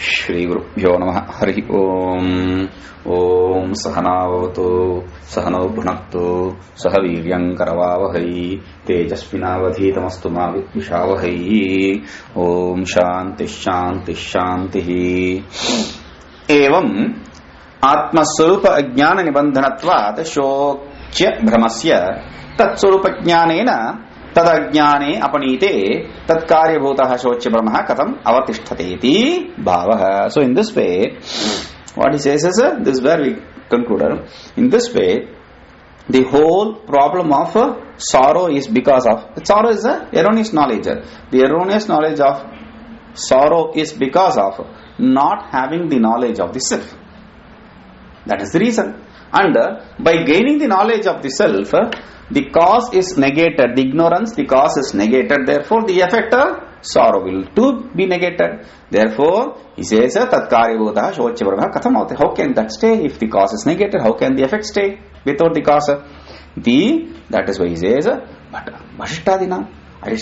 Shri Gurubhyo Namaha Hari Om. Om Sahanavatu Sahano Bhunaktu Sahaviryam Karavavahai Tejasvinavadhitamastu ma Vidvishavahai. Om Shanti Shanti Shanti. Evam Atmaswarupa Ajnana Nibandhanatvat Shokya Brahmasya Tatswarupa Jnanena Tadajnane Apanite Tatkaryabhutaha Shokya Brahma Katham Avatishthate Bhavaha. So in this way, what he says is, this is where we conclude. In this way, the whole problem of sorrow is because of, sorrow is erroneous knowledge. The erroneous knowledge of sorrow is because of not having the knowledge of the self. That is the reason. And by gaining the knowledge of the self, the cause is negated. The ignorance, the cause is negated. Therefore, the effect sorrow will too be negated. Therefore, he says, Tatkaryabhutaha Shokya Brahma Katham Avati. How can that stay? If the cause is negated, how can the effect stay without the cause? That is why he says, but Vasishtadina, I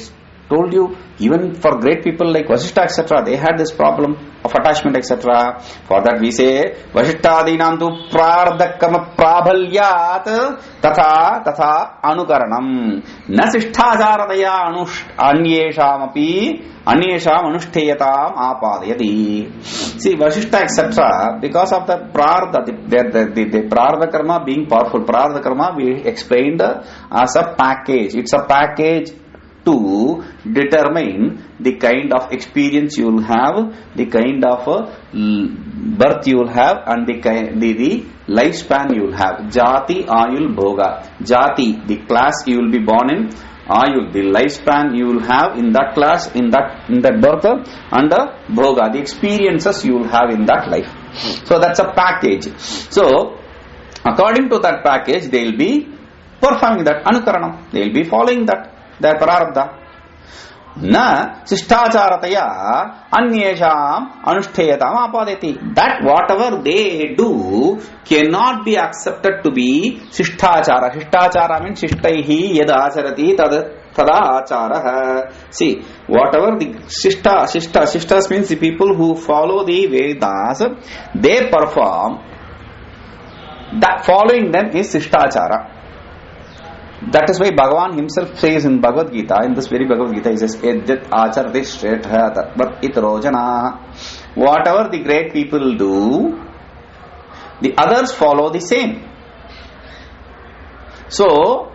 told you, even for great people like Vasishtha, etc., they had this problem of attachment, etc. For that we say, Vasishtadinam tu prardakama prabhalyat tatha anukaranam nasishthajaradaya anyesham anushtheyatam apadayati. See, Vasishtha, etc., because of the prarda, the prarda karma being powerful, prarda karma we explained as a package. It's a package to determine the kind of experience you will have, the kind of birth you will have, and the lifespan you will have. Jati, Ayul, Bhoga. Jati, the class you will be born in. Ayul, the lifespan you will have in that class, in that birth, and Bhoga, the experiences you will have in that life. So that's a package. So according to that package, they will be performing that anukaranam. They will be following that. Their prarabdha. Na sishtacharataya anyesham anushtheyatam apadeti. That whatever they do cannot be accepted to be sishtachara. Sishtachara means sishtaihi yad acharati tada acharaha. See, whatever the shishtas means the people who follow the Vedas, they perform. That following them is sishtachara. That is why Bhagavan himself says in Bhagavad Gita, in this very Bhagavad Gita, he says, Edyat acharati shretha tatvat itrojana. Whatever the great people do, the others follow the same. So,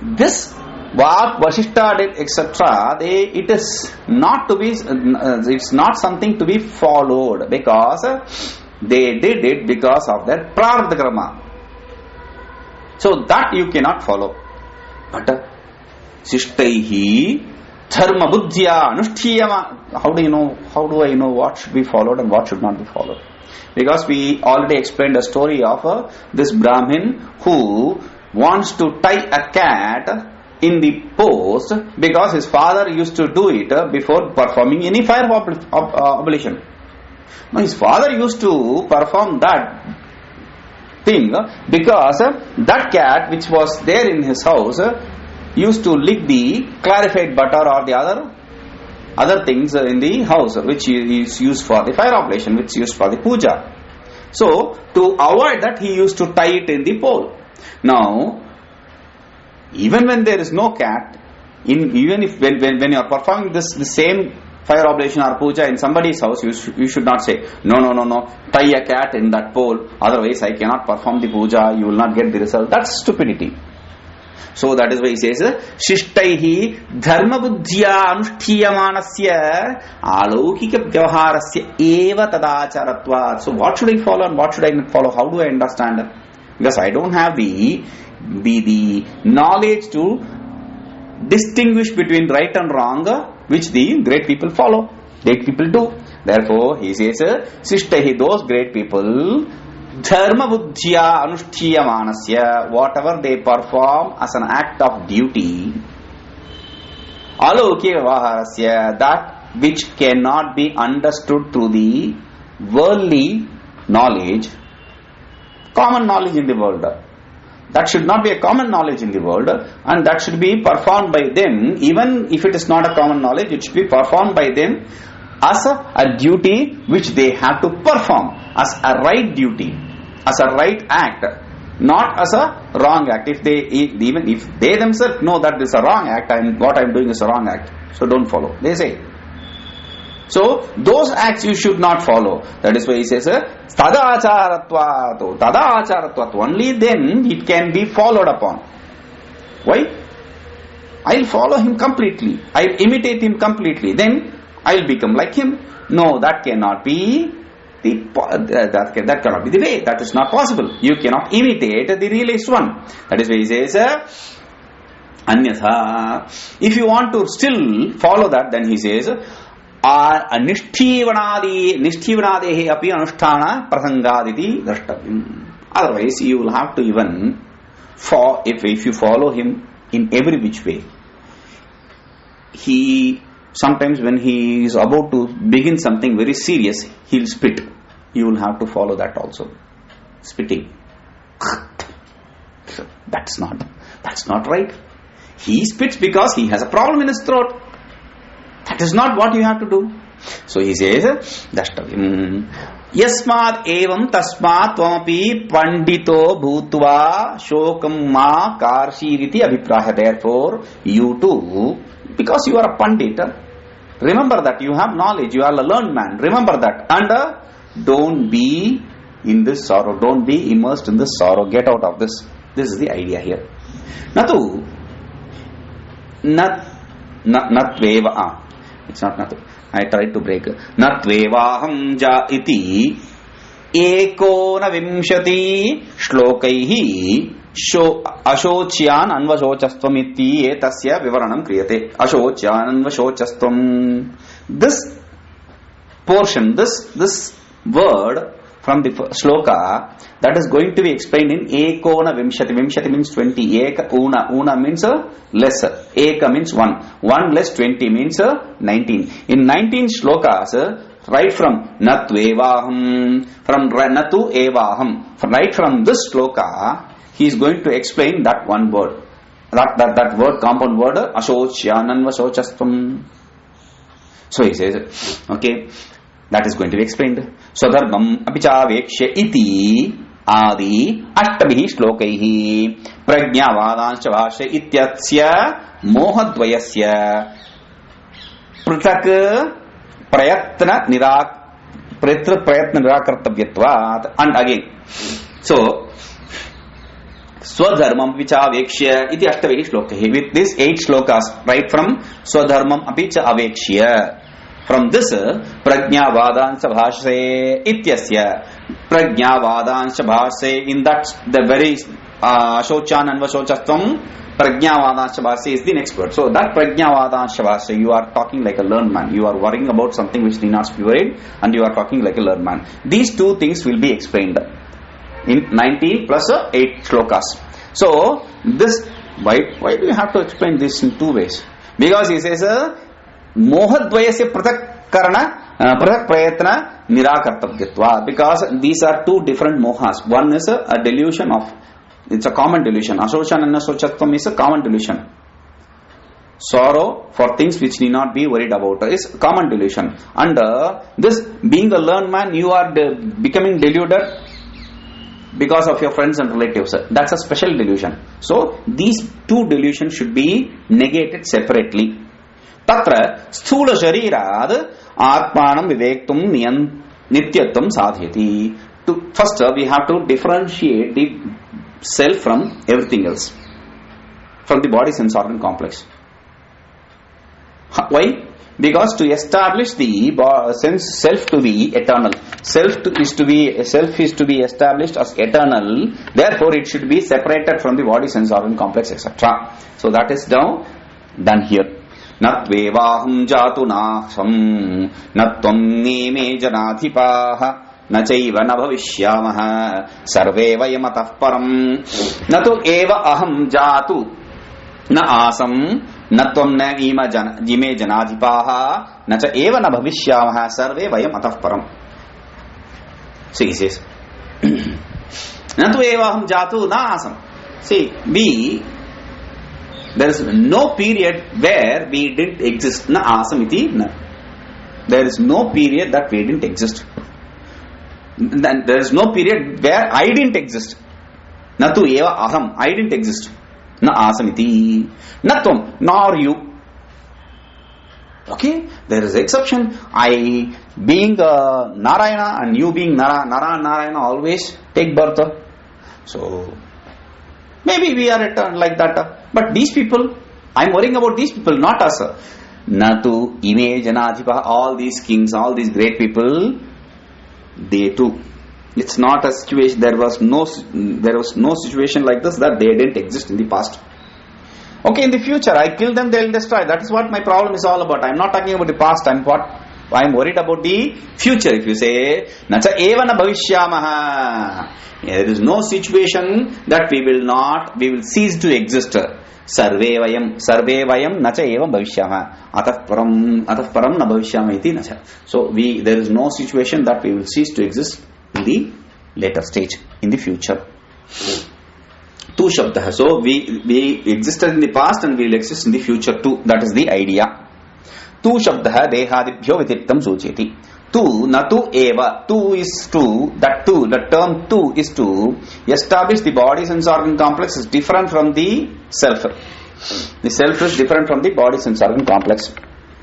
this what Vasishtha did, etc., it is not to be, it's not something to be followed, because they did it because of their prarabdha karma. So that you cannot follow. But Sishtaihi Dharma Buddhya Anushtiyama. How do I know what should be followed and what should not be followed? Because we already explained a story of this Brahmin who wants to tie a cat in the post because his father used to do it before performing any fire oblation. Now his father used to perform that thing because that cat which was there in his house used to lick the clarified butter or the other things in the house which is used for the fire oblation, which is used for the puja. So to avoid that, he used to tie it in the pole. Now even when there is no cat, even if when you are performing the same fire oblation or puja in somebody's house, you should not say, no, tie a cat in that pole, otherwise I cannot perform the puja, you will not get the result. That's stupidity. So that is why he says, Shishtaihi dharma buddhya anushtiyamanasya alaukika vyavaharasya eva tadacharatvat. So what should I follow and what should I not follow? How do I understand? Because I don't have the knowledge to distinguish between right and wrong, which the great people follow, great people do. Therefore, he says, Sishtahi, those great people, Dharma Buddhya Anushtiyamanasya, whatever they perform as an act of duty, Alokya Vaharasya, that which cannot be understood through the worldly knowledge, common knowledge in the world. That should not be a common knowledge in the world, and that should be performed by them. Even if it is not a common knowledge, it should be performed by them as a duty which they have to perform, as a right duty, as a right act, not as a wrong act. Even if they themselves know that this is a wrong act, what I am doing is a wrong act, so don't follow, they say. So those acts you should not follow. That is why he says tadacharatvat. Only then it can be followed upon. Why? I'll follow him completely, I'll imitate him completely, then I'll become like him. No, that cannot be that cannot be the way. That is not possible. You cannot imitate the realized one. That is why he says anyatha. If you want to still follow that, then he says nishthivanaadehi api anusthana prasangaditi drashtavyam. Otherwise you will have to even if you follow him in every which way. He sometimes when he is about to begin something very serious, he will spit. You will have to follow that also. Spitting. That's not right. He spits because he has a problem in his throat. That is not what you have to do. So he says, Yasmat evam tasmat tvamapi pandito bhutva shokam ma karshiriti abhipraya. Therefore, you too, because you are a pandit, remember that you have knowledge, you are a learned man. Remember that. And don't be in this sorrow. Don't be immersed in this sorrow. Get out of this. This is the idea here. Natu. Natveva. It's not natu. I tried to break. Natvevaham ja iti ekona vimshati shlokaihi ashocyan anvashochastvam iti etasya vivaranam kriyate. Ashocyan anvashochastvam. This portion, this word from the shloka, that is going to be explained in ekona vimshati. Vimshati means 20. Eka una means less. Eka means 1. 1 less 20 means 19. In 19 shlokas, right from natvevaham, from natu evaham, right from this shloka, he is going to explain that one word. That word, compound word, ashocyananvasochastvam. So he says, okay, that is going to be explained. Swadharmam apichaveksha iti adi ashtabhi shlokaihi prajnavadanscha bhashe ityatsya mohadvayasya pratak prayatna nirakartavyatvat. And again, so Swadharmam apichaveksha iti ashtabhi shlokaihi. With these 8 shlokas, right from Swadharmam apichaveksha. From this, Prajnavadanscha bhashe ityasya. Prajnavadanscha bhashe, in that the very Ashocyan anvasochastvam, Prajnavadanscha bhashe is the next word. So that Prajnavadanscha bhashe, you are talking like a learned man. You are worrying about something which need not be worried, and you are talking like a learned man. These two things will be explained in 19 plus 8 shlokas. So this, why do you have to explain this in 2 ways? Because he says mohadvayasya pratak prayatna nirakartavyatva. Because these are 2 different mohas. One is a delusion of, it's a common delusion. Ashocyan and asochastvam is a common delusion. Sorrow for things which need not be worried about is common delusion. And this, being a learned man, you are becoming deluded because of your friends and relatives. That's a special delusion. So these 2 delusions should be negated separately. Tatra sthula sharirad atmanam vivektum nityatvam sadhyati. First, we have to differentiate the self from everything else, from the body sense organ complex. Why? Because to establish the sense self to be eternal, self is to be established as eternal. Therefore, it should be separated from the body sense organ complex, etc. So that is now done here. Natvevaham jatu naham natvam neme janadhipaha nachaiva na bhavishyamaha sarve vayam atah param. Natu eva aham jatu na asam natvam na jime janadhipaha nacha eva na bhavishyamaha sarve vayam atah param. See, he says Natu eva aham jatu na asam. See, there is no period where we didn't exist. Na asam iti na. There is no period that we didn't exist. There is no period where I didn't exist. Natu eva aham, I didn't exist. Na asamiti. Natvam, nor you. Okay, there is exception. I being Narayana and you being Nara and Narayana always take birth. So, maybe we are returned like that. But these people, I am worrying about these people, not us. Natu, Ime, Janadhipa, all these kings, all these great people, they too. It's not a situation, there was no situation like this that they didn't exist in the past. Okay, in the future, I kill them, they will destroy. That is what my problem is all about. I am not talking about the past. I am worried about the future. If you say, Nacha evana bhavishyamaha. There is no situation that we will cease to exist. Sarve vayam nacha evam bhavishyamaha. Atah param na bhavishyama iti nacha. So, there is no situation that we will cease to exist in the later stage, in the future. Tu shabdah. So we existed in the past and we will exist in the future too. That is the idea. Tu shabdah dehadibhyo vitirtam sucheti. Tu, natu eva. Tu is to, that tu, the term tu is to establish the body sense organ complex is different from the self. The self is different from the body sense organ complex.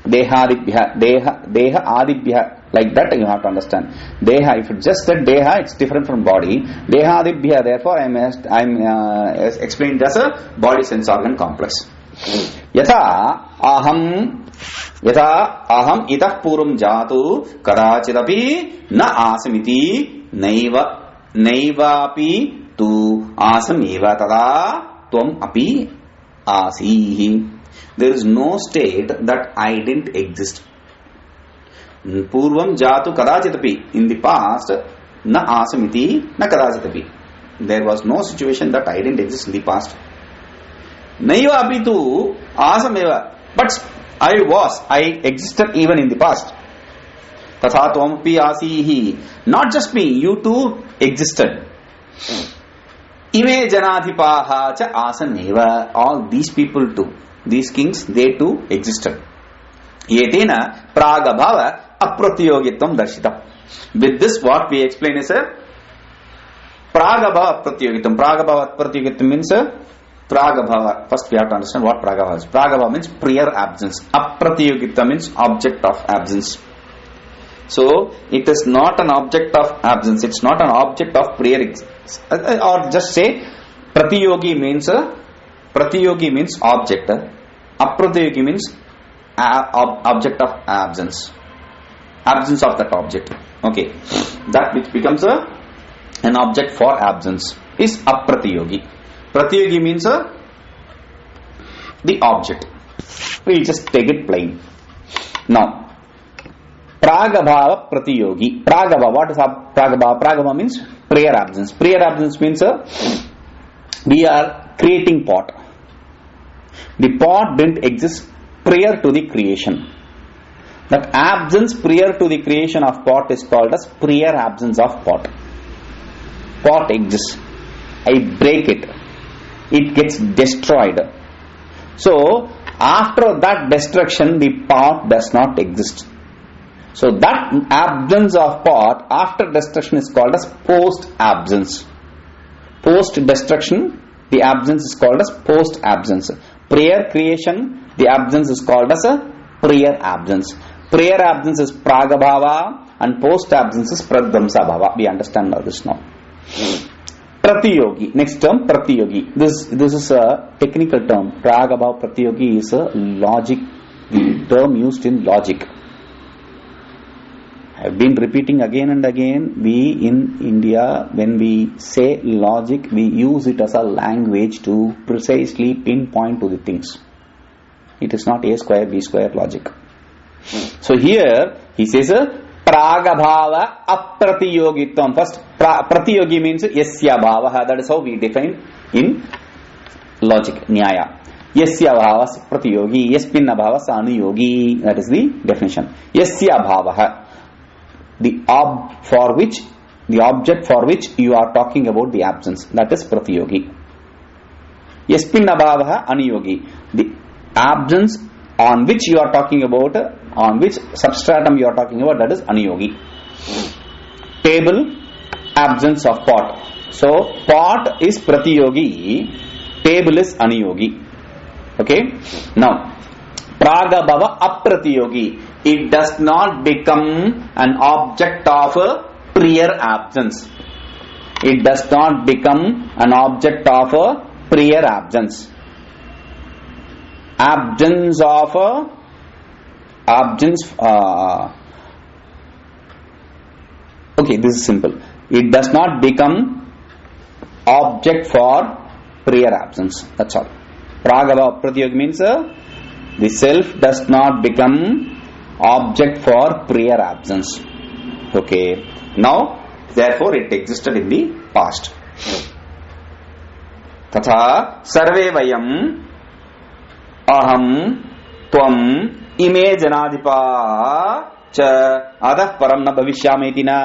Dehadibhya, deha adibhya. Like that you have to understand. Deha, if it just said deha, it's different from body. Dehadibhya, therefore I am explained as a body sense organ complex. Yatha aham itah purum jatu kadachidapi na asamiti naivapi tu asamiva tada tvam api asihi. There is no state that I didn't exist. Purvam jatu kadachitapi. In the past, na asamiti na kadachitapi. There was no situation that I didn't exist in the past. Naiva apitu asameva. But I existed even in the past. Tatha tvampi asihi. Not just me, you too existed. Ime janadhipaha cha asaneva. All these people too. These kings, they too existed. Yetena pragabhava apratiyogitvam darshita. With this, what we explain is a pragabhava apratiyogitvam. Pragabhava apratiyogitvam means pragabhava. First we have to understand what pragabhava is. Pragabhava means prior absence. Apratiyogitvam means object of absence. So, it is not an object of absence. It's not an object of prior or just say pratiyogi means object. Apratiyogi means object of absence. Absence of that object. Okay. That which becomes an object for absence is apratiyogi. Pratiyogi means the object. We just take it plain. Now, pragabhava pratiyogi. Pragabhava, what is pragabhava? Pragabhava means prior absence. Prior absence means we are creating pot. The pot didn't exist prior to the creation. That absence prior to the creation of pot is called as prior absence of pot. Pot exists. I break it. It gets destroyed. So, after that destruction, the pot does not exist. So, that absence of pot after destruction is called as post-absence. Post-destruction, the absence is called as post-absence. Prior creation, the absence is called as a prior absence. Prior absence is pragabhava and post-absence is pradhamsabhava. We understand this now. Pratiyogi. Next term, pratiyogi. This is a technical term. Pragabhava pratiyogi is a logic, the term used in logic. I have been repeating again and again. We in India, when we say logic, we use it as a language to precisely pinpoint to the things. It is not A square, B square logic. So here, he says, pragabhava apratiyogitvam. First, pratiyogi means yasya bhavaha. That is how we define in logic, nyaya. Yasya bhavas pratiyogi, yaspinna bhavas anuyogi. That is the definition. Yasya bhavaha. The object for which you are talking about the absence. That is pratiyogi. Yaspinna bhavaha anuyogi. The absence on which you are talking about, on which substratum you are talking about, that is aniyogi. Table, absence of pot. So pot is pratiyogi, table is aniyogi. Okay. Now pragabhava apratiyogi, it does not become an object of prior absence. It does not become an object of prior absence. Absence of okay, this is simple. It does not become object for prior absence. That's all. Pragava pratyogi means the self does not become object for prior absence. Okay. Now, therefore, it existed in the past. Tatha sarve vayam aham tvam ime janadipa cha adah param na bhavishyameti na.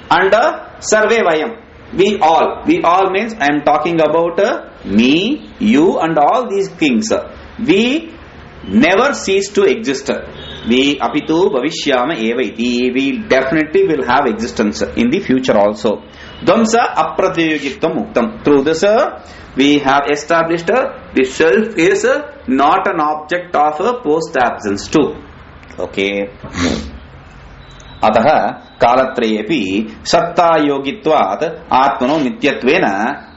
And sarve vayam, we all means I am talking about me, you and all these things. We never cease to exist. We apitu bhavishyama eva iti, we definitely will have existence in the future also. Dvamsa apratiyogitvam muktam. Through this we have established the self is not an object of post absence too. Okay. अतः कालत्रयेपि सत्ता योगित्वात् आत्मनो नित्यत्वेन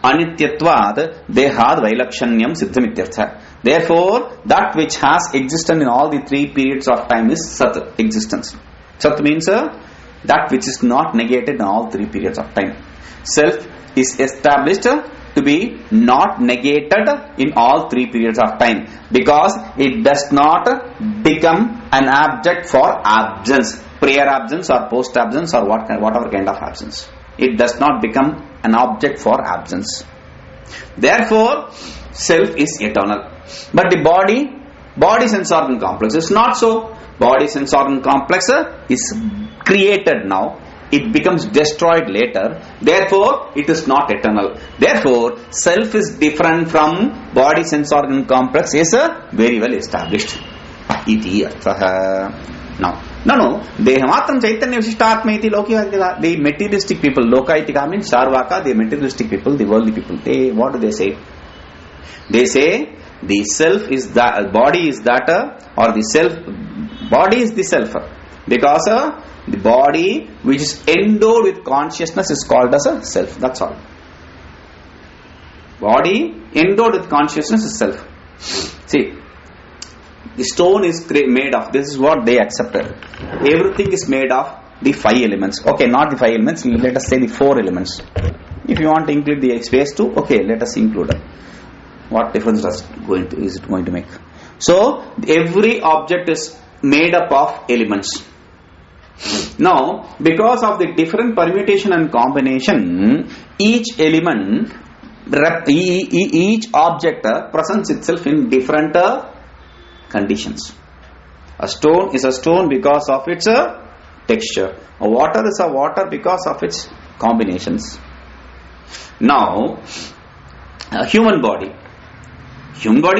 अनित्यत्वात् देहाद् वैलक्षण्यं सिद्धमित्यर्थः. Therefore, that which has existence in all the three periods of time is Sat, existence. Sat means that which is not negated in all three periods of time. Self is established to be not negated in all three periods of time because it does not become an object for absence, prior absence or post absence or whatever kind of absence. It does not become an object for absence. Therefore, self is eternal. But the body sense organ complex is not so. Body sense organ complex is created now. It becomes destroyed later. Therefore, it is not eternal. Therefore, self is different from body sense organ complex is very well established. Iti arthaha. Now, no. Dehamatram chaitanya visishtatma iti lokika. The materialistic people, lokaitika means sarvaka, the materialistic people, the worldly people. What do they say? They say the self is that, body is that, or the self, body is the self. Because the body which is endowed with consciousness is called as a self. That's all. Body endowed with consciousness is self. See, the stone is made of, this is what they accepted. Everything is made of the 5 elements. Okay, not the 5 elements, let us say the 4 elements. If you want to include the space too, okay, let us include it. What difference is it going to make? So, every object is made up of elements. Now, because of the different permutation and combination, each element, each object presents itself in different conditions. A stone is a stone because of its texture. A water is a water because of its combinations. Now, a human body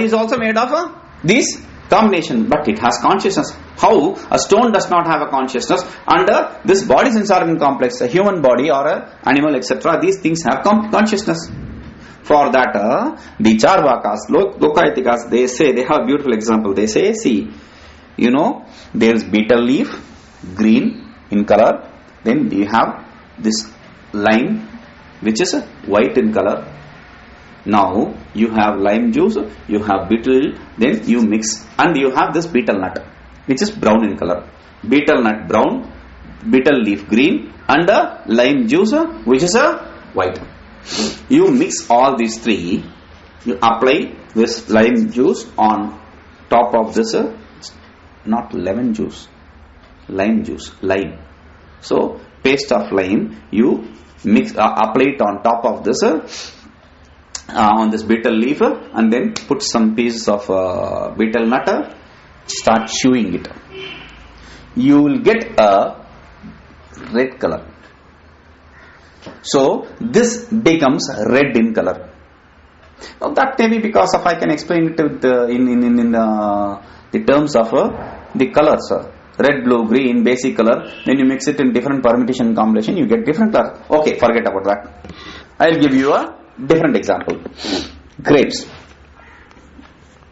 is also made of this combination, but it has consciousness. How? A stone does not have a consciousness, and this body sense organ complex, a human body or an animal, etc., these things have consciousness. For that, the Charvakas, Lokayatikas, they say, they have a beautiful example. They say, see, there is betel leaf, green in color, then you have this lime, which is white in color. Now, you have lime juice, you have betel, then you mix, and you have this betel nut, which is brown in color. Betel nut brown, betel leaf green, and lime juice, which is white. You mix all these three, you apply this lime juice on top of this, not lemon juice, lime juice, lime. So, paste of lime, you mix, apply it on top of this, on this betel leaf, and then put some pieces of betel nut, start chewing it. You will get a red color. So, this becomes red in color. Now, that may be because of, I can explain it with, in the terms of the colors. Red, blue, green, basic color. When you mix it in different permutation and combination, you get different color. Okay, forget about that. I will give you a different example. Grapes.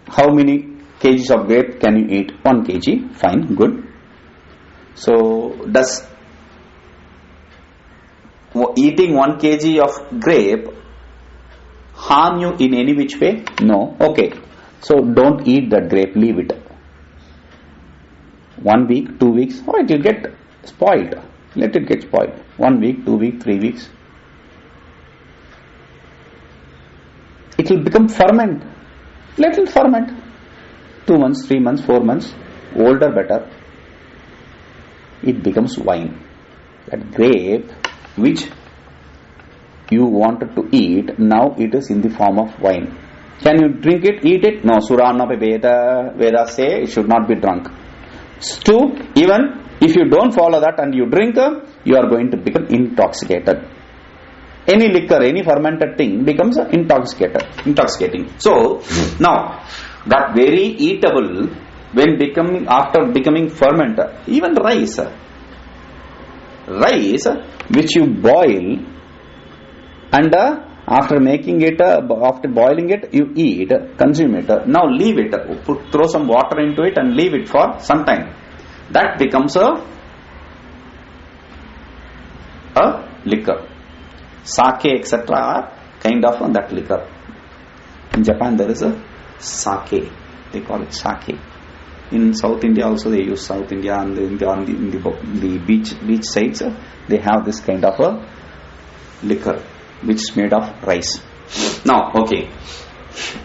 How many kgs of grape can you eat? 1 kg. Fine, good. So, does eating 1 kg of grape harm you in any which way? No. Okay. So, don't eat that grape. Leave it. 1 week, 2 weeks. Oh, it will get spoiled. Let it get spoiled. 1 week, 2 weeks, 3 weeks. It will become ferment. Let it ferment. 2 months, 3 months, 4 months. Older better. It becomes wine. That grape which you wanted to eat, now it is in the form of wine. Can you drink it, eat it? No. Surana Veda. Vedas say it should not be drunk. Two, even if you don't follow that and you drink, you are going to become intoxicated. Any liquor, any fermented thing becomes intoxicating. So, now, that very eatable, when after becoming fermented, even rice, which you boil, and after making it, after boiling it, you eat, consume it. Now leave it, throw some water into it and leave it for some time. That becomes a liquor. Sake, etc. are kind of that liquor. In Japan there is a sake. They call it sake. In South India also they use South India, and in the beach sides they have this kind of a liquor which is made of rice. Now, okay.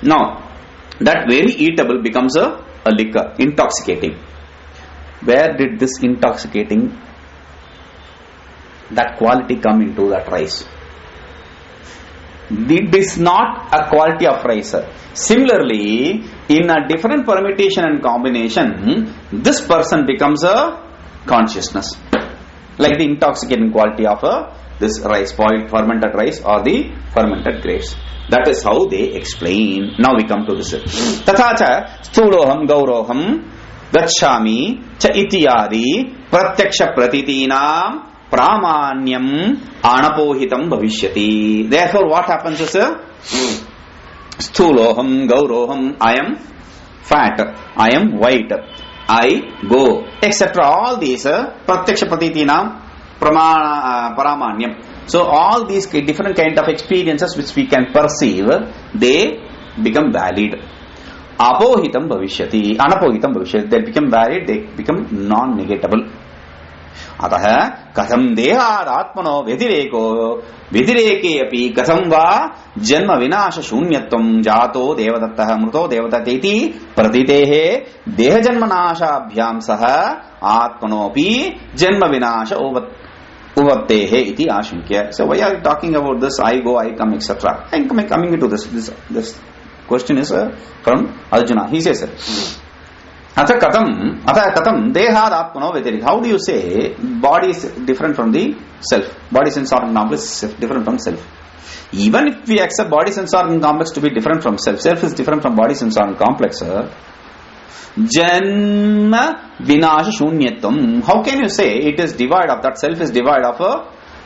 Now, that very eatable becomes a liquor, intoxicating. Where did this intoxicating, that quality come into that rice? It is not a quality of rice. Similarly, in a different permutation and combination, this person becomes a consciousness. Like the intoxicating quality of this rice, boiled fermented rice or the fermented grapes. That is how they explain. Now we come to this. Tathacha sthuloham gauroham gacchami cha ityadi pratyaksha pratitinam pramanyam anapohitam bhavishyati. Therefore what happens is sthuloham gauroham, I am fat, I am white, I go, etc. All these pratyaksha pratitinam paramanyam. So all these different kind of experiences which we can perceive, they become valid. Apohitam bhavishyati, anapohitam bhavishyati. They become valid, they become non-negatable. Atah katham dehad atmano vedireke api katham va janma vinasha shunyatvam jato devadattah mruto devadatteti pratitehe deha janma nashabhyam saha atmano api janma vinasha uvattehe iti ashankya. So why are you talking about this? I go, I come, etc. I'm coming into this question is from Arjuna. He says, Atha katham dehad atmano vedirek. How do you say body is different from the self? Body sense organ complex is different from self. Even if we accept body sense organ complex to be different from self, self is different from body sense organ complex. Janma vinasha shunyatvam. How can you say it is devoid of that? Self is devoid of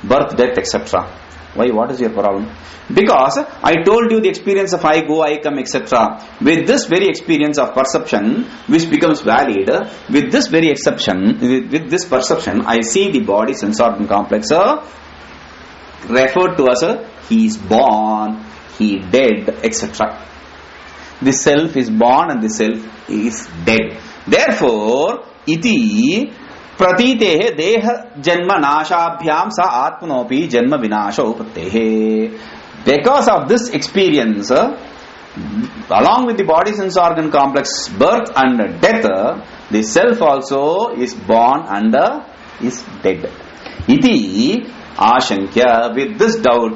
birth, death, etc. Why? What is your problem? Because I told you the experience of I go, I come, etc. With this very experience of perception, which becomes valid, with this very exception, with this perception, I see the body sense organ complex referred to as he is born, he dead, etc. The self is born and the self is dead. Therefore, iti pratitehe deha janma nashabhyam sa atmanopi janma vinasha upattehe. Because of this experience, along with the body sense organ complex birth and death, the self also is born and is dead. Iti ashankya. With this doubt,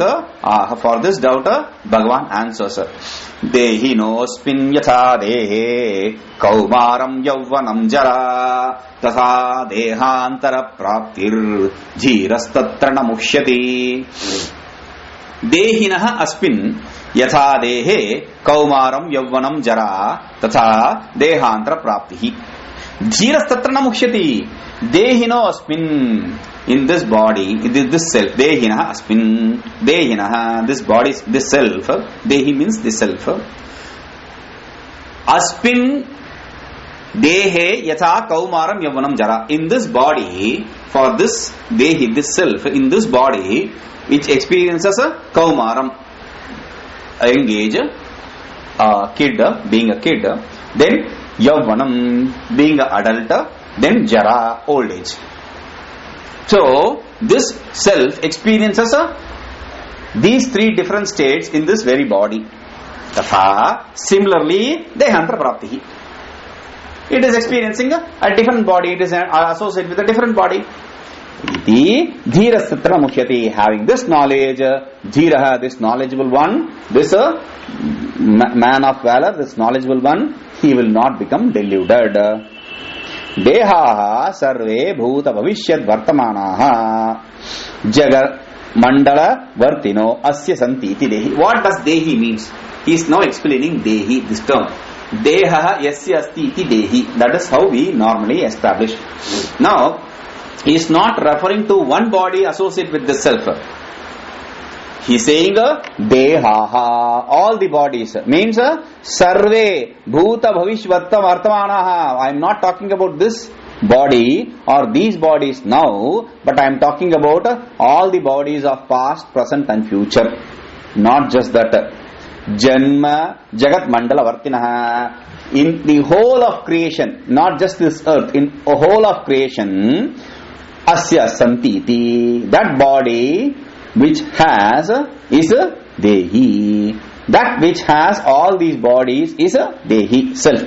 for this doubt, Bhagavan answers. Dehinosmin yatha dehe kaumaram yavvanam jara tatha dehantara praptir jirastattra namushyati. देहिनः अस्मिन् यथा देहे कौमारं यौवनं जरा तथा देहांतर प्राप्तिः धीरस्तत्र न मुह्यति देहिनो अस्मिन् in this body this self dehinah asmin dehinah this body this self dehi means this self asmin dehe yatha kaumaram yavvanam jara in this body for this dehi this self in this body which experiences a kaumaram young age kid being a kid then yavvanam being an adult then jara old age. So this self experiences these three different states in this very body. Tatha similarly dehantra praptihi. It is experiencing a different body. It is associated with a different body. Iti dhirastatra muhyati. Having this knowledge, dhiraha, this knowledgeable one, this man of valor, this knowledgeable one, he will not become deluded. देहाः सर्वे भूत भविष्यत् वर्तमानाः जगत् मंडल वर्तिनो अस्य सन्ति इति देहि. What does देहि means? He is now explaining देहि, this term. देहः यस्य अस्ति इति देहि. That is how we normally establish. Now he is not referring to one body associated with the self. He is saying dehaha, all the bodies means sarve bhuta bhavishyatta vartamanaha. I am not talking about this body or these bodies now, but I am talking about all the bodies of past, present and future. Not just that. Janma jagat mandala vartinaha. In the whole of creation, not just this earth, in the whole of creation, asya santiti, that body which has is a dehi. That which has all these bodies is a dehi, self.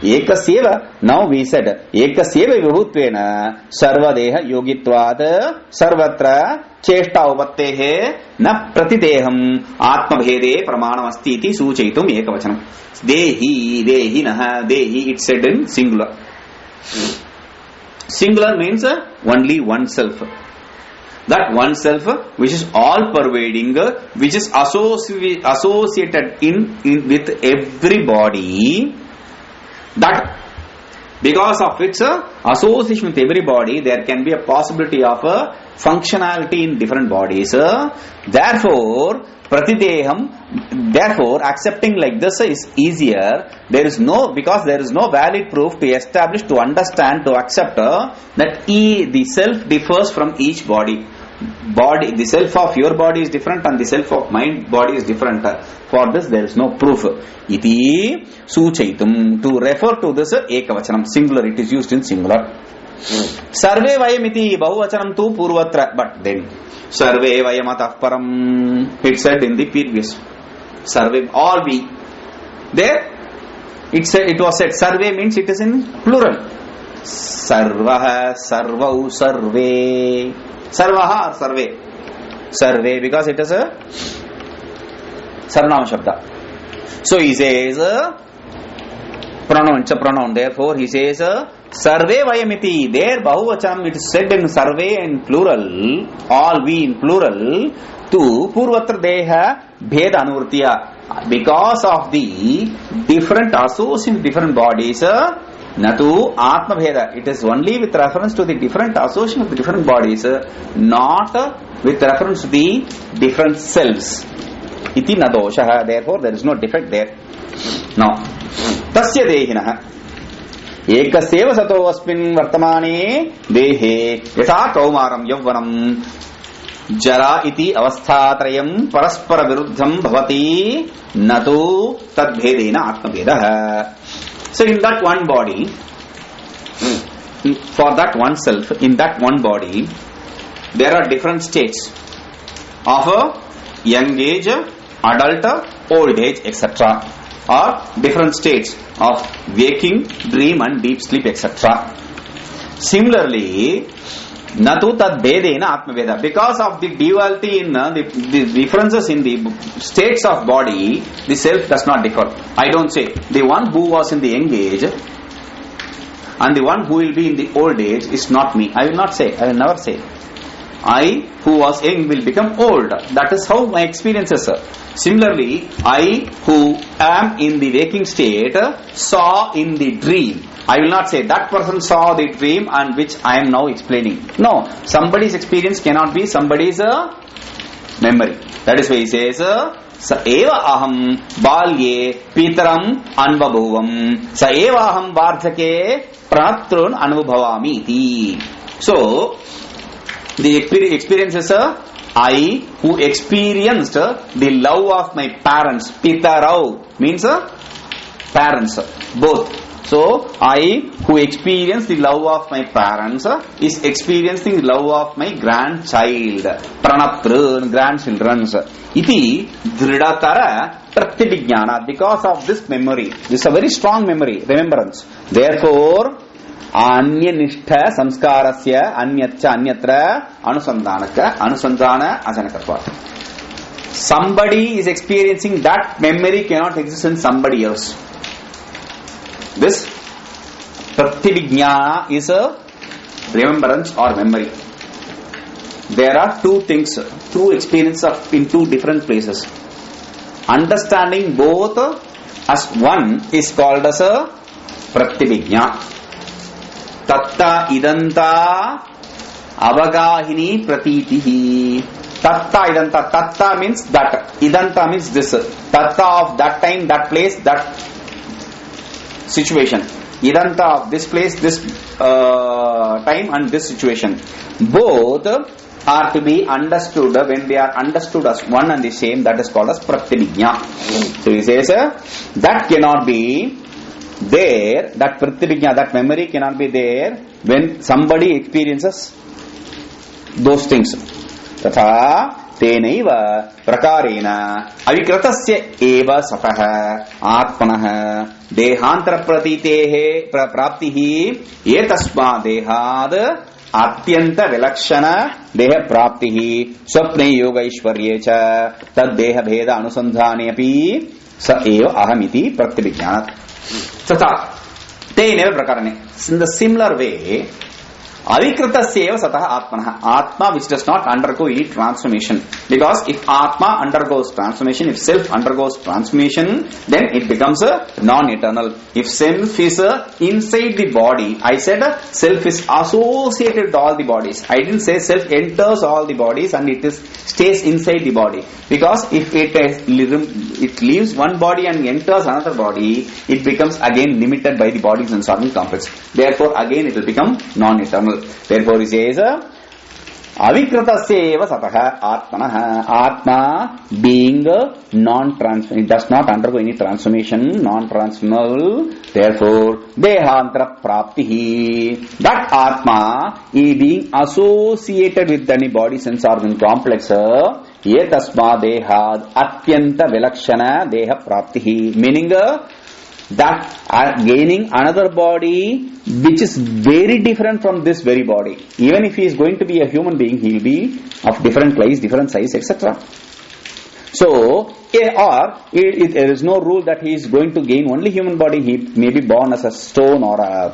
Ekasyeva, now we said ekasyeva vibhutvena sarvadeha yogitvad sarvatra cheshta upattehe na pratideham atmabhede pramanamasti iti suchaitum ekavachanam. Dehi, dehi naha, dehi, it's said in singular. Singular means only one self. That one self which is all pervading, which is associated in with every body, that because of its association with every body, there can be a possibility of functionality in different bodies. Therefore, pratideham, therefore accepting like this is easier. Because there is no valid proof to establish, to understand, to accept that the self differs from each body. The self of your body is different and the self of my body is different. For this there is no proof. Iti suchaitum, to refer to this ekavachanam, singular, it is used in singular. Sarve vayam iti bahuvachanam tu purvatra, but then sarve vayam atah param, it said in the previous. Sarve, all we. There it was said sarve means it is in plural. Sarvaha, sarvau, sarve. Sarvaha or sarve? Sarve, because it is a sarnama shabda. So he says pronoun, it's a pronoun. Therefore he says sarve vayamiti. There bahuvachanam, it is said in sarve in plural, all we in plural, to purvatra deha bheda anurtiya. Because of the different association, different bodies, Natu Atma Bheda. It is only with reference to the different association of the different bodies, not with reference to the different selves. Iti nadoshaha. Therefore, there is no defect there. Now, tasya dehinaha. Ekasyeva sato asmin vartamane dehe yatha kaumaram yavvanam jara iti avasthatrayam paraspara viruddham bhavati natu tadbhedena atma bhedaha. So in that one body, for that one self, in that one body, there are different states of a young age, adult, old age, etc. Or different states of waking, dream and deep sleep, etc. Similarly, Natu tad bedena atma veda. Because of the duality in the differences in the states of body, the self does not differ. I don't say the one who was in the young age and the one who will be in the old age is not me. I will not say. I will never say. I who was young will become old. That is how my experiences are. Similarly, I who am in the waking state saw in the dream. I will not say that person saw the dream and which I am now explaining. No, somebody's experience cannot be somebody's memory. That is why he says, Sa eva aham balye pitaram anvabhuvam Sa eva aham vardhake pranatrun anubhavami iti. So, the experiences I who experienced the love of my parents. Pitarau means parents, both. So, I who experienced the love of my parents is experiencing the love of my grandchild. Pranatrun, grandchildren. Iti dhridatara pratyabhignana. Because of this memory, this is a very strong memory, remembrance. Therefore, Anyanishta samskarasya anyatcha anyatra anusandhana ajanakatva. Somebody is experiencing that memory cannot exist in somebody else. This pratyabhignana is a remembrance or memory. There are two things, two experiences in two different places. Understanding both as one is called as a pratyabhigna. Tatta idanta avagahini pratitihi. Tatta idanta. Tatta means that. Idanta means this. Tatta of that time, that place, that situation. Idanta of this place, this time and this situation. Both are to be understood when they are understood as one and the same. That is called as pratyabhigna. So he says that cannot be there, that pratyabhigna, that memory cannot be there when somebody experiences those things. Tatha tenaiva prakarena avikratasya eva satah atmanah dehantara pratitehe praptihi etasma dehad atyanta vilakshana deha praptihi swapne yoga ishwarye cha tad deha bheda anusandhane api sa eva ahamiti pratyabhigyanat. Tatha tenaiva prakarene. In the similar way, avikritasya eva satah atmanah. Atma which does not undergo any transformation. Because if Atma undergoes transformation, if self undergoes transformation, then it becomes a non-eternal. If self is inside the body, I said self is associated with all the bodies. I didn't say self enters all the bodies and it stays inside the body. Because if it leaves one body and enters another body, it becomes again limited by the body's absorbing complex. Therefore, again it will become non-eternal. Therefore, he says, avikritasya eva satah atmanah. Atma being non-transformable, it does not undergo any transformation, non-transformable. Therefore, dehantara praptihi. That Atma is being associated with any body sense organ complex. Etasma dehad atyanta vilakshana deha praptihi. Meaning that gaining another body which is very different from this very body. Even if he is going to be a human being, he will be of different size, different size, etc. So, there is no rule that he is going to gain only human body. He may be born as a stone or a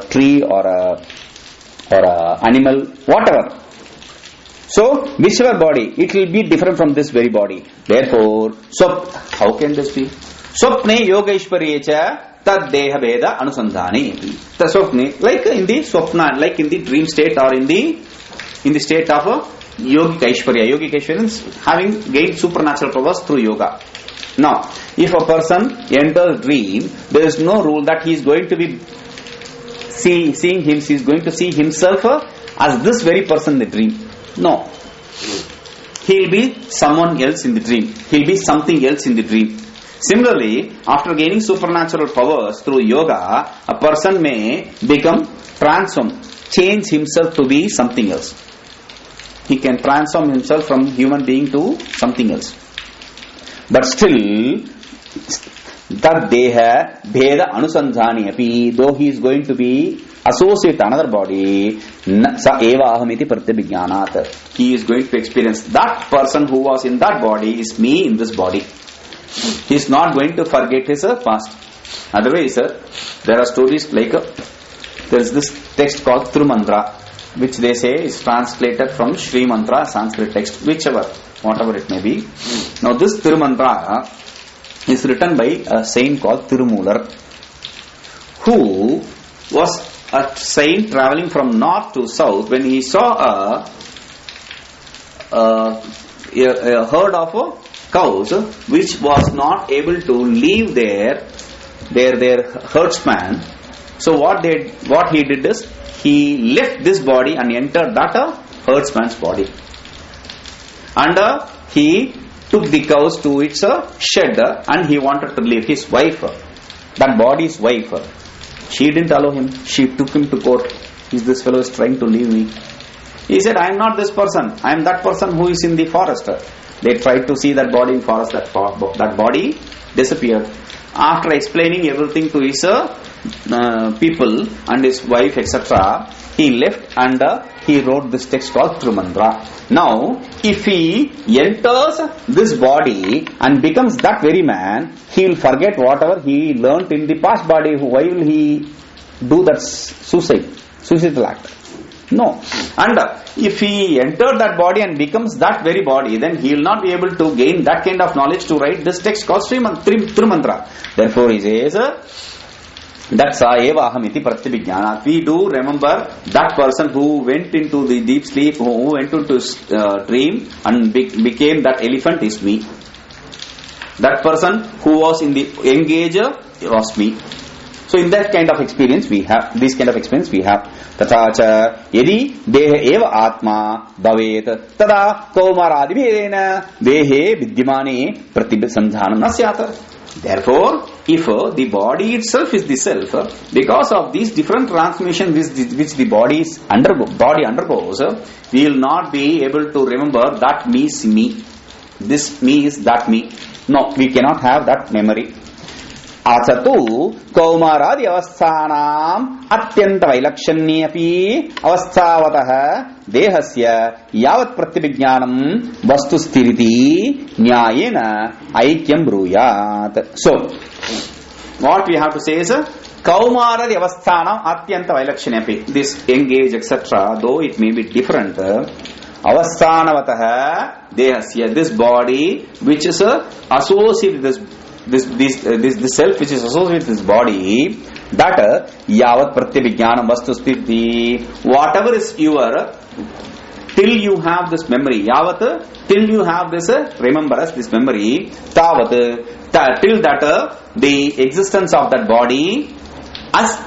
tree or a animal, whatever. So, whichever body, it will be different from this very body. Therefore, so how can this be? Swapne yoga ishwaryecha tad deha bheda anusandhane. The swapne, like in the swapna, like in the dream state or in the state of yogic aishwarya. Yogic aishwarya is having gained supernatural powers through yoga. Now, if a person enters dream, there is no rule that he is going to be seeing him, he is going to see himself as this very person in the dream. No. He will be someone else in the dream. He will be something else in the dream. Similarly, after gaining supernatural powers through yoga, a person may become transformed, change himself to be something else. He can transform himself from human being to something else. But still, that deha bheda anusandhani api, though he is going to be associated with another body, sa eva ahamiti pratyabhigyanat. He is going to experience that person who was in that body is me in this body. He is not going to forget his past. Otherwise, there are stories like there is this text called Thirumandra. which they say is translated from Sri Mantra, Sanskrit text, whatever it may be. Now this Tirumantra is written by a saint called Tirumular, who was a saint traveling from north to south. When he saw a herd of cows which was not able to leave their herdsman, so what he did is he left this body and entered that herdsman's body, and he took the cows to its shed, and he wanted to leave his wife, that body's wife. She didn't allow him. She took him to court. This fellow is trying to leave me. He said, I am not this person. I am that person who is in the forest. They tried to see that body in forest. That body disappeared. After explaining everything to his people and his wife, etc., he left and he wrote this text called Tirumantra. Now, if he enters this body and becomes that very man, he will forget whatever he learnt in the past body. Why will he do that suicidal act? No. And if he entered that body and becomes that very body, then he will not be able to gain that kind of knowledge to write this text called Tirumantra. Therefore, he says, Datsa-eva-aham-iti pratyabhignana. We do remember that person who went into the deep sleep, who went into dream and became that elephant is me. That person who was in the young age was me. So in that kind of experience we have, this kind of experience we have. Tathacha yadi deha eva atma bhavet tada kaumaradibhedena dehe vidyamane pratibhisandhanam nasyata. Therefore, if the body itself is the self, because of these different transformations which the body undergoes, we will not be able to remember that me is me, this me is that me. No, we cannot have that memory. Achatu kaumaradi avasthanam atyanta vailakshanye api avasthavatah dehasya yavat pratyabhignanam vastusthiriti nyayena aikyam bruyat. So, what we have to say is kaumaradi avasthanam atyanta vailakshanye api. This young age, etc., though it may be different, avasthanavatah dehasya, this body which is associated with this self which is associated with this body, that yavat pratyabhignanam vastusthiti, whatever is your, till you have this memory, yavat, till you have this remembrance, this memory, tavat, till that the existence of that body as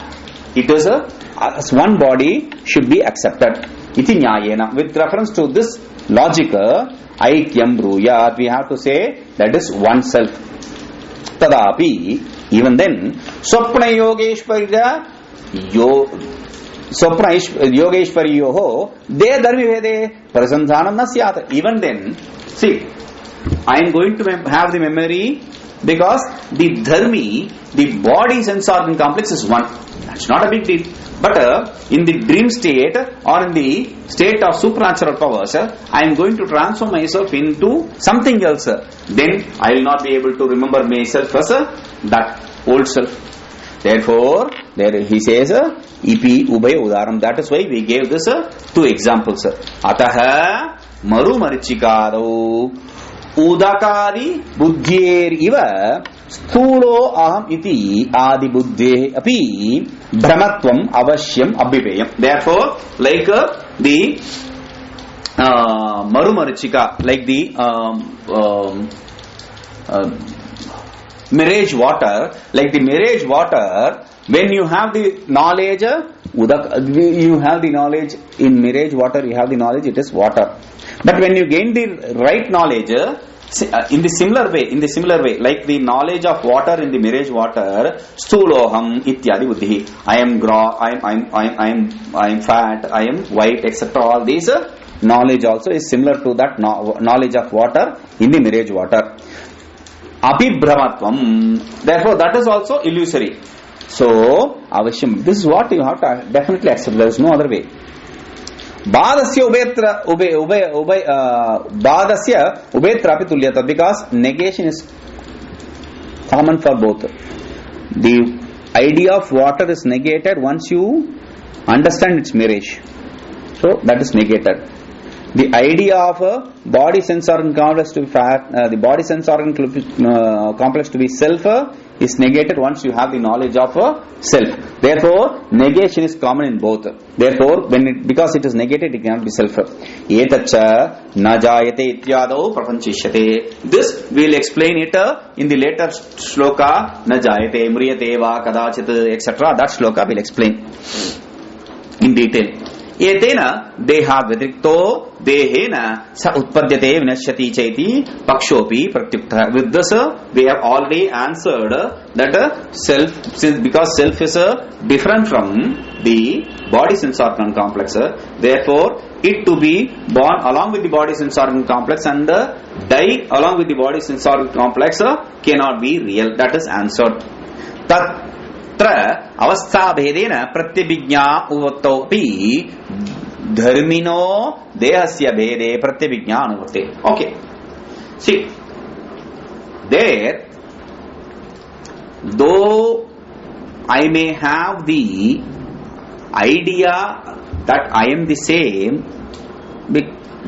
it is as one body should be accepted. Iti nyayena. With reference to this logic, aikyam bruyat, we have to say that is one self. Tadapi, even then, Swapna Yogeshwariyoho De Dharmi Vede Prasandhanam Nasyat. Even then, see, I am going to have the memory because the dharmi, the body sense organ complex is one. That's not a big deal. But in the dream state or in the state of supernatural powers, I am going to transform myself into something else. Then I will not be able to remember myself as that old self. Therefore, there he says, Ipi Ubhay Udaram. That is why we gave this two examples. Ataha Maru Marichikado Udakari Buddhir Iva Sthulo Aham Iti Adi Buddhe Api Brahmatvam Avashyam Abhivayam. Therefore, like the Maru Marichika, like the mirage water, when you have the knowledge, you have the knowledge in mirage water, you have the knowledge, it is water. But when you gain the right knowledge, in the similar way, like the knowledge of water in the mirage water, sthuloham ityadi buddhi. I am fat, I am white, etc. All these knowledge also is similar to that knowledge of water in the mirage water. Abhibrahmatvam. Therefore, that is also illusory. So, avashyam. This is what you have to definitely accept. There is no other way. Badasya ubetra api tulyata, because negation is common for both. The idea of water is negated once you understand its mirage. So that is negated. The idea of a body sense organ complex to be the body sense organ complex to be self is negated once you have the knowledge of self. Therefore, negation is common in both. Therefore, because it is negated, it cannot be self. Etacha na jayate ityadau prapanchishyate. This we will explain it in the later shloka. Na jayate mriyate va kadachit etc. That shloka will explain in detail. Etena deha vidrikto dehena sa utpadyate vinashyati chaiti pakshopi pratyukta. With this we have already answered that self, because self is different from the body sense organ complex, therefore it to be born along with the body sense organ complex and die along with the body sense organ complex cannot be real. That is answered. Avastha bhedena pratyabhijñā uvattopi dharmino dehasya bhede pratyabhijñā anuvatte. Okay. See, there, though I may have the idea that I am the same,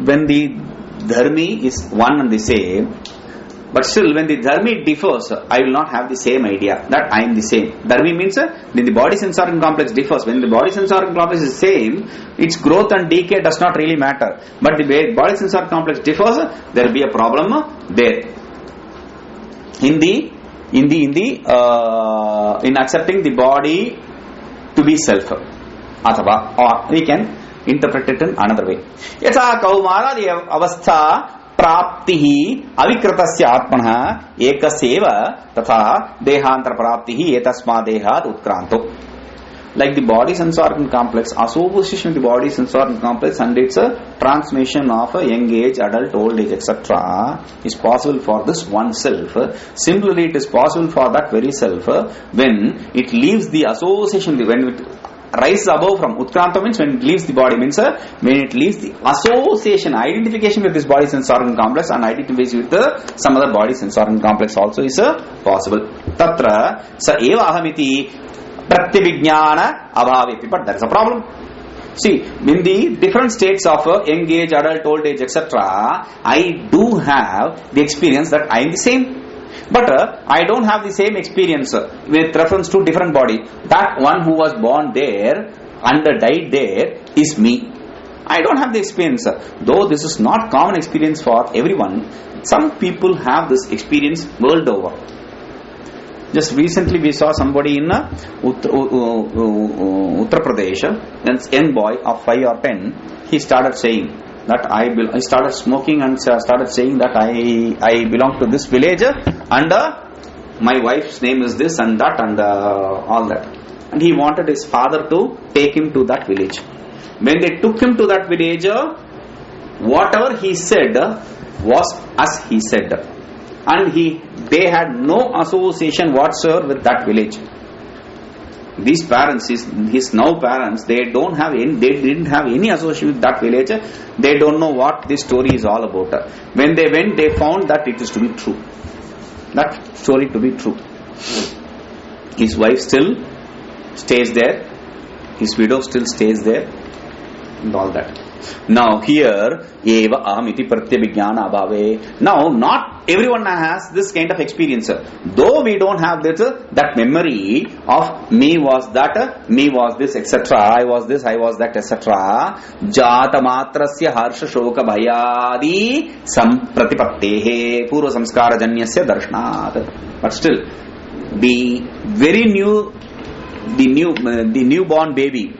when the dharmi is one and the same, but still, when the dharmi differs, I will not have the same idea that I am the same. Dharmi means when the body sense organ complex differs. When the body sense organ complex is same, its growth and decay does not really matter. But the body sense organ complex differs, there will be a problem there. In accepting the body to be self, or we can interpret it in another way. Yatha kaumara the avastha प्राप्तिः अविकृतस्य आत्मनः एकस्यैव तथा देहांतर प्राप्तिः एतस्मात् देहात् उत्क्रांतो. Like the body sense organ complex, association with the body sense organ complex and its transmission of young age, adult, old age, etc. is possible for this one self. Similarly, it is possible for that very self when it leaves the association, when it rises above from Utkranta means when it leaves the body, means when it leaves the association, identification with this body sense organ complex and identifies with some other body sense organ complex also is possible. Tatra sa eva ahamiti pratyabhijnana abhavepi. But there is a problem. See, in the different states of young age, adult, old age, etc., I do have the experience that I am the same. But I don't have the same experience with reference to different body. That one who was born there and died there is me. I don't have the experience. Though this is not common experience for everyone, some people have this experience world over. Just recently we saw somebody in Uttar Pradesh, a young boy of 5 or 10, he started saying that I started smoking and started saying that I belong to this village and my wife's name is this and that and all that. And he wanted his father to take him to that village. When they took him to that village, whatever he said was as he said. And they had no association whatsoever with that village. These parents, his now parents, they didn't have any association with that village. They don't know what this story is all about. When they went, they found that it is to be true. That story to be true. His wife still stays there. His widow still stays there. And all that. Now here, eva amiti pratyabhijnana abhave. Now not everyone has this kind of experience. Though we don't have that memory of me was that, me was this, etc. I was this, I was that, etc. Jata matrasya harsha shoka bhayadi sampratipattehe purva samskara janyasya darshanat. But still, the newborn baby,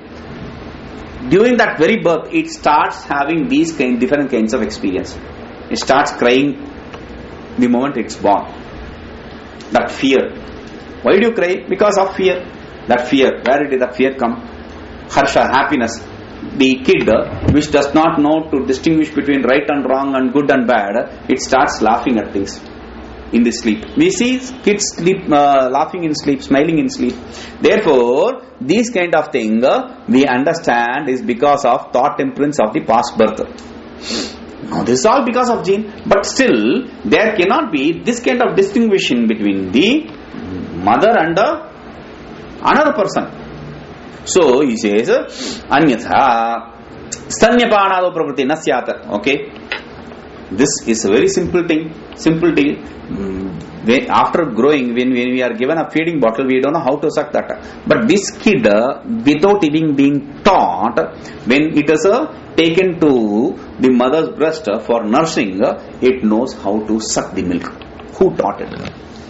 during that very birth, it starts having these different kinds of experience. It starts crying the moment it's born. That fear. Why do you cry? Because of fear. That fear. Where did that fear come? Harsha, happiness. The kid, which does not know to distinguish between right and wrong and good and bad, it starts laughing at things in the sleep. We see kids sleep, laughing in sleep, smiling in sleep. Therefore, this kind of thing we understand is because of thought imprints of the past birth. Now this is all because of gene, but still there cannot be this kind of distinguishing between the mother and another person. So he says, Anyatha Stanyapanado pravriti na syat. Okay. This is a very simple thing. Simple deal. After growing, when we are given a feeding bottle, we don't know how to suck that. But this kid, without even being taught, when it is taken to the mother's breast for nursing, it knows how to suck the milk. Who taught it?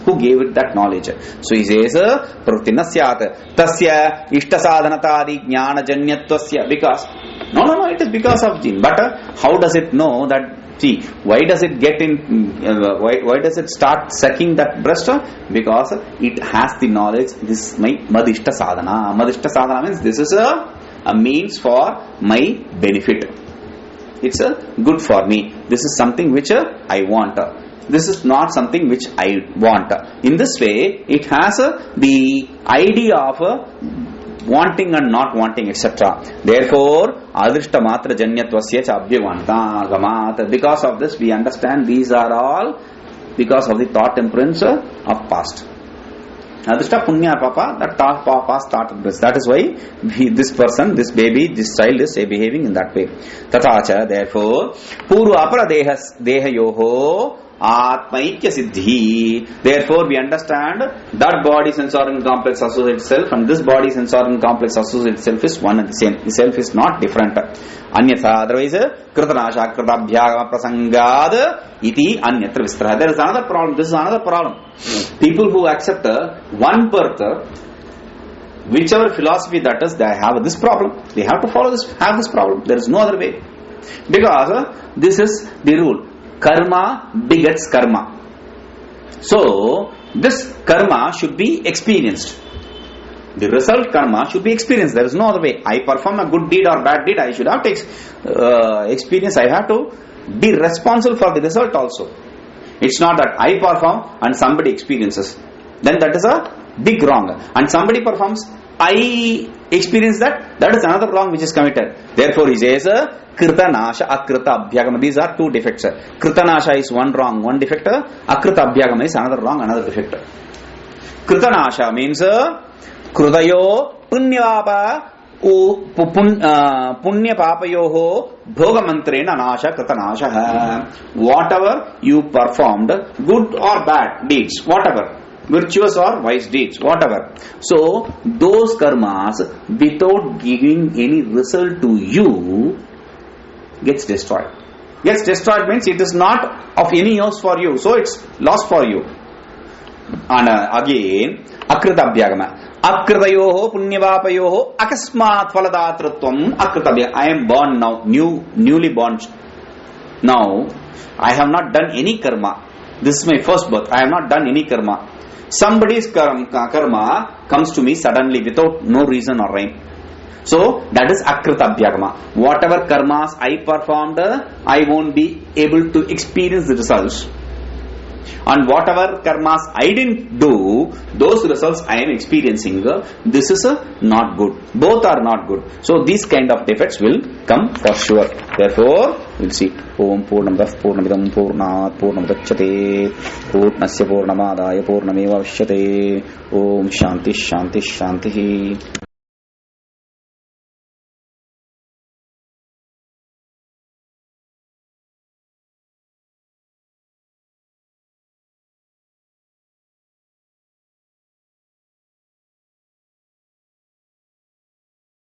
Who gave it that knowledge? So he says, Pravritina syat tasya ishtasadhanatadi jnana janyatvasya. Because, no, it is because of gene. But how does it know that? See, why does it get in? Why does it start sucking that breast? Because it has the knowledge. This is my madishta sadhana. Madishta sadhana means this is a means for my benefit. It's good for me. This is something which I want. This is not something which I want. In this way, it has the idea of wanting and not wanting, etc. Therefore, adrishta matra janyatvasya cha abhyavanta gamat. Because of this, we understand these are all because of the thought imprints of past. Adrishta punya papa, that past started this. That is why this person, this baby, this child is behaving in that way. Tathacha, therefore, purva apara deha yoho Atmaikya Siddhi. Therefore, we understand that body sense organ complex associates itself, and this body sense organ complex associates itself is one and the same. The self is not different. Anyatha, otherwise, Kritanasha Kritabhyagama Prasangad iti Anyatra Vistra. There is another problem. This is another problem. People who accept one birth, whichever philosophy that is, they have this problem. They have to follow this, have this problem. There is no other way. Because this is the rule. Karma begets karma. So, this karma should be experienced. The result karma should be experienced. There is no other way. I perform a good deed or bad deed, I should have to experience. I have to be responsible for the result also. It's not that I perform and somebody experiences. Then that is a big wrong. And somebody performs, I experience that, that is another wrong which is committed. Therefore, he says, Krita Nasha, Akrita Abhyagama. These are two defects. Krita Nasha is one wrong, one defect. Akrita Abhyagama is another wrong, another defect. Krita Nasha means Krudayo Punyapa Punya Papayoho Bhogamantrena Nasha Krita Nasha. Whatever you performed, good or bad deeds, whatever, virtuous or wise deeds, whatever. So, those karmas, without giving any result to you, gets destroyed. Gets destroyed means it is not of any use for you. So, it's lost for you. And again, Akrita Abhyagama. Akritayoho punyavapayoho akasmat phaladhatratvam akrita abhyagama. I am born now, newly born. Now, I have not done any karma. This is my first birth. I have not done any karma. Somebody's karma comes to me suddenly without no reason or rhyme. So, that is Akrita Abhyagama. Whatever karmas I performed, I won't be able to experience the results. And whatever karmas I didn't do, those results I am experiencing. This is not good. Both are not good. So, these kind of defects will come for sure. Therefore, we'll see. Om Purnamadav Purnamidam Purnat Purnamudachyate Purnasya Purnamadaya Purnameva Vashyate. Om Shanti Shanti Shanti.